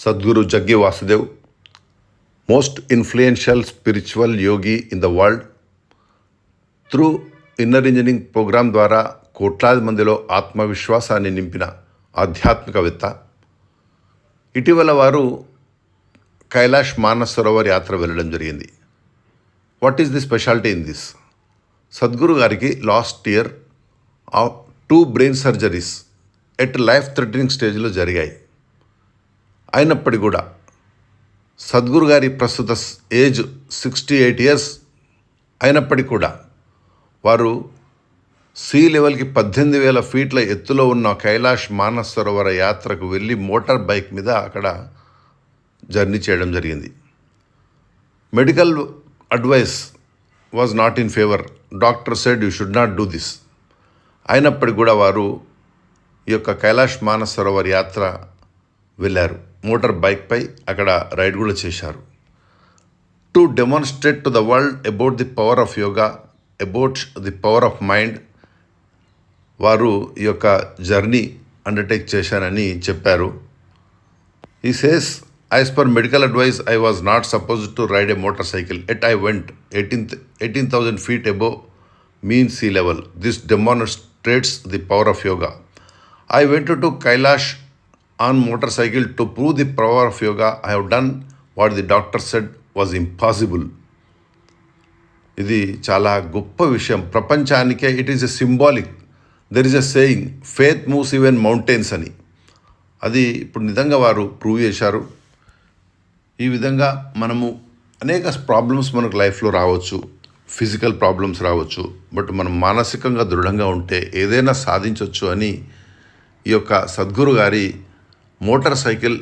Sadhguru Jaggi Vasudev, most influential spiritual yogi in the world. Through inner engineering program ద్వారా కోట్లాది మందిలో ఆత్మవిశ్వాసాన్ని నింపిన ఆధ్యాత్మికవేత్త. ఇటీవల వారు కైలాష్ మానస్ సరోవర్ యాత్ర వెళ్ళడం జరిగింది. What is the speciality in this? Sadhguru గారికి last year 2 brain surgeries at life threatening స్టేజ్లో జరిగాయి. అయినప్పటికీ కూడా సద్గురు గారి ప్రస్తుత ఏజ్ 68 years అయినప్పటికీ కూడా వారు సీ లెవెల్కి 18,000 feet ఎత్తులో ఉన్న కైలాష్ మానస్ సరోవర యాత్రకు వెళ్ళి మోటార్ బైక్ మీద అక్కడ జర్నీ చేయడం జరిగింది. Medical advice was not in favour. Doctor said you should not do this. అయినప్పటికీ కూడా వారు ఈ యొక్క కైలాష్ మానస్ సరోవర్ యాత్ర వెళ్ళారు. మోటార్ బైక్పై అక్కడ రైడ్ కూడా చేశారు. To demonstrate to the world about the power of yoga, about the power of mind, వారు ఈ యొక్క జర్నీ అండర్టేక్ చేశారని చెప్పారు. ఈ says, as per medical advice I was not supposed to ride a motorcycle at I went 18,000 feet above mean sea level. This demonstrates the power of yoga. I went to Kailash on motorcycle to prove the power of yoga. I have done what the doctor said was impossible. ఇది చాలా గొప్ప విషయం. ప్రపంచానికే it is a symbolic. There is a saying, faith moves even mountains అని. అది ఇప్పుడు నిజంగా వారు ప్రూవ్ చేశారు. ఈ విధంగా మనము అనేక ప్రాబ్లమ్స్ మనకు లైఫ్లో రావచ్చు, ఫిజికల్ ప్రాబ్లమ్స్ రావచ్చు, బట్ మనం మానసికంగా దృఢంగా ఉంటే ఏదైనా సాధించవచ్చు అని ఈ యొక్క సద్గురు గారి మోటార్ సైకిల్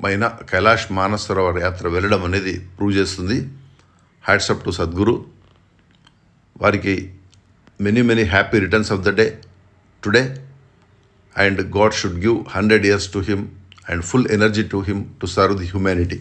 పైన కైలాష్ మానస్ సరోవర్ యాత్ర వెళ్ళడం అనేది ప్రూవ్ చేస్తుంది. Hats up to Sadhguru. వారికి many happy returns of the day today, and God should give 100 years to him and full energy to him to serve the humanity.